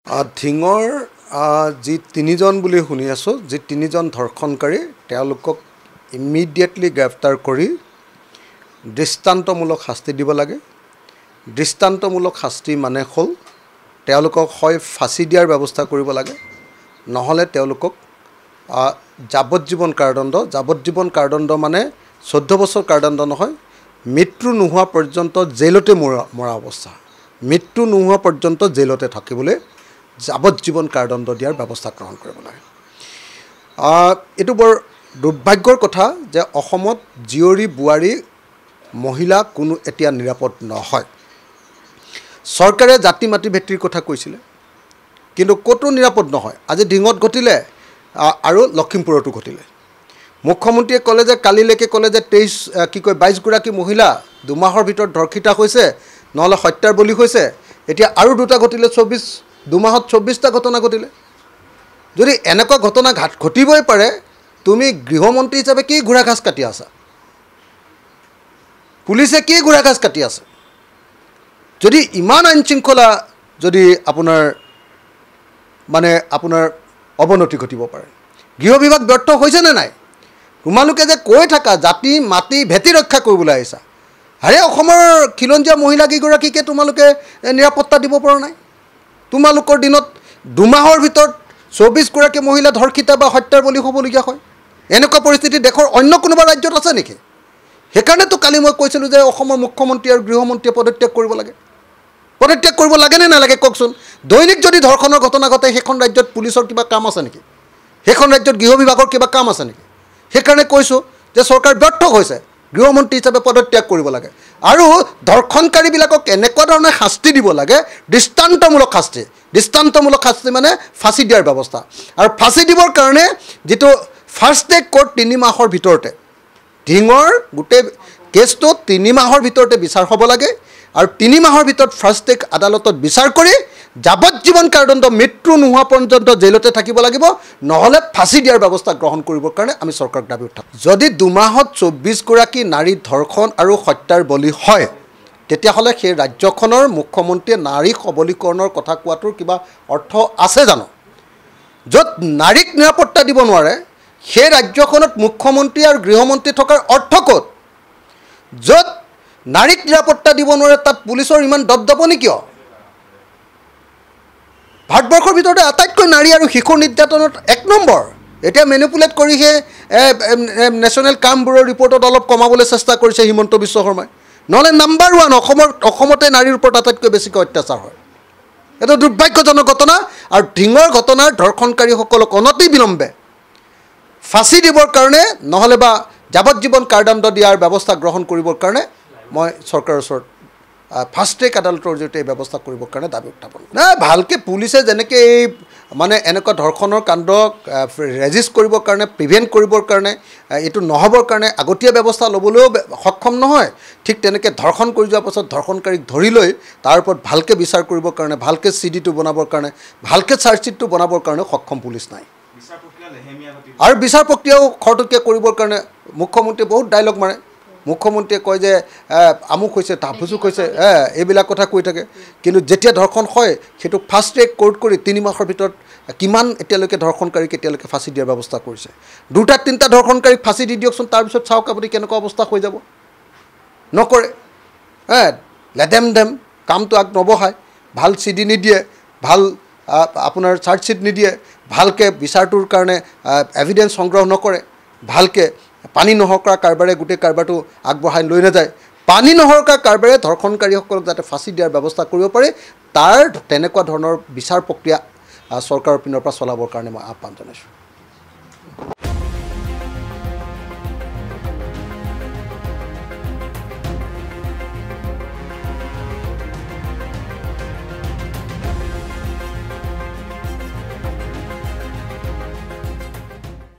ধিঙৰ যি তিনিজন বুলি শুনি আছোঁ, যি তিনিজন ধৰ্ষণকাৰী তেওঁলোকক ইমিডিয়েটলি গ্ৰেপ্তাৰ কৰি দৃষ্টান্তমূলক শাস্তি দিব লাগে। দৃষ্টান্তমূলক শাস্তি মানে হ'ল তেওঁলোকক হয় ফাঁচি দিয়াৰ ব্যৱস্থা কৰিব লাগে, নহ'লে তেওঁলোকক যাৱজ্জীৱন কাৰাদণ্ড। যাৱজ্জীৱন কাৰাদণ্ড মানে 14 বছৰ কাৰাদণ্ড নহয়, মৃত্যু নোহোৱা পৰ্যন্ত জেইলতে মৰা অৱস্থা। মৃত্যু নোহোৱা পৰ্যন্ত জেইলতে থাকিবলৈ যাৱজ্জীৱন কাৰাদণ্ড দিয়াৰ ব্যৱস্থা গ্ৰহণ কৰিব লাগে। এইটো বৰ দুৰ্ভাগ্যৰ কথা যে অসমত জীয়ৰী বোৱাৰী মহিলা কোনো এতিয়া নিৰাপদ নহয়। চৰকাৰে জাতি মাটি ভিত্তিৰ কথা কৈছিলে, কিন্তু ক'তো নিৰাপদ নহয়। আজি ধিঙত ঘটিলে আৰু লখিমপুৰতো ঘটিলে। মুখ্যমন্ত্ৰীয়ে ক'লে যে কালিলৈকে ক'লে যে 22গৰাকী মহিলা 2 মাহৰ ভিতৰত ধৰ্ষিতা হৈছে, নহ'লে হত্যাৰ বলি হৈছে। এতিয়া আৰু 2টা ঘটিলে, 2 মাহত 24টা ঘটনা ঘটিলে। যদি এনেকুৱা ঘটনা ঘটিবই পাৰে, তুমি গৃহমন্ত্ৰী হিচাপে কি ঘোঁৰা ঘাস কাটি আছা? পুলিচে কি ঘোঁৰা ঘাস কাটি আছে? যদি ইমান আইন শৃংখলা যদি আপোনাৰ অৱনতি ঘটিব পাৰে, গৃহ বিভাগ ব্যৰ্থ হৈছে নে নাই? তোমালোকে যে কৈ থাকা জাতি মাটি ভেটি ৰক্ষা কৰিবলৈ আহিছা, আৰে অসমৰ খিলঞ্জীয়া মহিলাকেইগৰাকীকে তোমালোকে নিৰাপত্তা দিব পৰা নাই। তোমালোকৰ দিনত 2 মাহৰ ভিতৰত 24গৰাকী মহিলা ধৰ্ষিতা বা হত্যাৰ বলি হ'বলগীয়া হয়। এনেকুৱা পৰিস্থিতি দেশৰ অন্য কোনোবা ৰাজ্যত আছে নেকি? সেইকাৰণেতো কালি মই কৈছিলোঁ যে অসমৰ মুখ্যমন্ত্ৰী আৰু গৃহমন্ত্ৰীয়ে পদত্যাগ কৰিব লাগে। পদত্যাগ কৰিব লাগে নে নালাগে কওকচোন? দৈনিক যদি ধৰ্ষণৰ ঘটনা ঘটে, সেইখন ৰাজ্যত পুলিচৰ কিবা কাম আছে নেকি? সেইখন ৰাজ্যত গৃহ বিভাগৰ কিবা কাম আছে নেকি? সেইকাৰণে কৈছোঁ যে চৰকাৰ ব্যৰ্থ হৈছে, গৃহমন্ত্ৰী হিচাপে পদত্যাগ কৰিব লাগে। আৰু ধৰ্ষণকাৰীবিলাকক এনেকুৱা ধৰণে শাস্তি দিব লাগে, দৃষ্টান্তমূলক শাস্তি। দৃষ্টান্তমূলক শাস্তি মানে ফাঁচি দিয়াৰ ব্যৱস্থা। আৰু ফাঁচি দিবৰ কাৰণে যিটো ফাৰ্ষ্ট ট্ৰেক কোৰ্ট 3 মাহৰ ভিতৰতে, ধিঙৰ গোটেই কেছটো 3 মাহৰ ভিতৰতে বিচাৰ হ'ব লাগে। আৰু 3 মাহৰ ভিতৰত ফাৰ্ষ্ট ট্ৰেক আদালতত বিচাৰ কৰি যাৱজ্জীৱন কাৰাদণ্ড, মৃত্যু নোহোৱা পৰ্যন্ত জেইলতে থাকিব লাগিব, নহ'লে ফাঁচি দিয়াৰ ব্যৱস্থা গ্ৰহণ কৰিবৰ কাৰণে আমি চৰকাৰক দাবী উঠাম। যদি 2 মাহত 24গৰাকী নাৰী ধৰ্ষণ আৰু হত্যাৰ বলি হয়, তেতিয়াহ'লে সেই ৰাজ্যখনৰ মুখ্যমন্ত্ৰীয়ে নাৰী সবলীকৰণৰ কথা কোৱাটোৰ কিবা অৰ্থ আছে জানো? য'ত নাৰীক নিৰাপত্তা দিব নোৱাৰে, সেই ৰাজ্যখনত মুখ্যমন্ত্ৰী আৰু গৃহমন্ত্ৰী থকাৰ অৰ্থ ক'ত? য'ত নাৰীক নিৰাপত্তা দিব নোৱাৰে, তাত পুলিচৰ ইমান দপদপনি কিয়? ভাৰতবৰ্ষৰ ভিতৰতে আটাইতকৈ নাৰী আৰু শিশু নিৰ্যাতনত 1 নম্বৰ। এতিয়া মেনিপুলেট কৰিহে নেশ্যনেল ক্ৰাইম ব্যুৰৰ ৰিপৰ্টত অলপ কমাবলৈ চেষ্টা কৰিছে হিমন্ত বিশ্ব শৰ্মাই, নহ'লে নাম্বাৰ 1 অসমতে নাৰীৰ ওপৰত আটাইতকৈ বেছিকৈ অত্যাচাৰ হয়। এইটো দুৰ্ভাগ্যজনক ঘটনা। আৰু ধিঙৰ ঘটনাৰ ধৰ্ষণকাৰীসকলক অনতি বিলম্বে ফাঁচি দিবৰ কাৰণে, নহ'লে বা যাৱজ্জীৱন কাৰাদণ্ড দিয়াৰ ব্যৱস্থা গ্ৰহণ কৰিবৰ কাৰণে মই চৰকাৰৰ ওচৰত ফাৰ্ষ্ট ট্ৰেক আদালতৰ জৰিয়তে এই ব্যৱস্থা কৰিবৰ কাৰণে দাবী উত্থাপন। নাই, ভালকৈ পুলিচে যেনেকৈ এই এনেকুৱা ধৰ্ষণৰ কাণ্ডক ৰেজিষ্ট কৰিবৰ কাৰণে, প্ৰিভেণ্ট কৰিবৰ কাৰণে, এইটো নহ'বৰ কাৰণে আগতীয়া ব্যৱস্থা ল'বলৈও সক্ষম নহয়, ঠিক তেনেকৈ ধৰ্ষণ কৰি যোৱাৰ পাছত ধৰ্ষণকাৰীক ধৰি লৈ তাৰ ওপৰত ভালকৈ বিচাৰ কৰিবৰ কাৰণে, ভালকৈ CD-টো বনাবৰ কাৰণে, ভালকৈ চাৰ্জশ্বিটটো বনাবৰ কাৰণে সক্ষম পুলিচ নাই। আৰু বিচাৰ প্ৰক্ৰিয়াও খৰতকীয়া কৰিবৰ কাৰণে মুখ্যমন্ত্ৰীয়ে বহুত ডাইলগ মাৰে। মুখ্যমন্ত্ৰীয়ে কয় যে আমুক হৈছে, তাপুচুক হৈছে, এইবিলাক কথা কৈ থাকে। কিন্তু যেতিয়া ধৰ্ষণ হয়, সেইটো ফাৰ্ষ্ট ট্ৰেক কোৰ্ট কৰি 3 মাহৰ ভিতৰত কিমান এতিয়ালৈকে ধৰ্ষণকাৰীক এতিয়ালৈকে ফাঁচি দিয়াৰ ব্যৱস্থা কৰিছে। 2-3টা ধৰ্ষণকাৰীক ফাঁচি দি দিয়কচোন, তাৰপিছত চাওক আপুনি কেনেকুৱা অৱস্থা হৈ যাব। নকৰে, লেধেম কামটো আগ নবঢ়ায়, ভাল CD নিদিয়ে, ভাল আপোনাৰ চাৰ্জশ্বিট নিদিয়ে, ভালকৈ বিচাৰটোৰ কাৰণে এভিডেঞ্চ সংগ্ৰহ নকৰে, ভালকৈ পানী নহৰকা কাৰবাৰে গোটেই কাৰবাৰটো আগবঢ়াই লৈ নাযায়। পানী নহৰকা কাৰবাৰে ধৰ্ষণকাৰীসকলক যাতে ফাঁচি দিয়াৰ ব্যৱস্থা কৰিব পাৰে, তাৰ তেনেকুৱা ধৰণৰ বিচাৰ প্ৰক্ৰিয়া চৰকাৰৰ পিনৰ পৰা চলাবৰ কাৰণে মই আহ্বান জনাইছোঁ।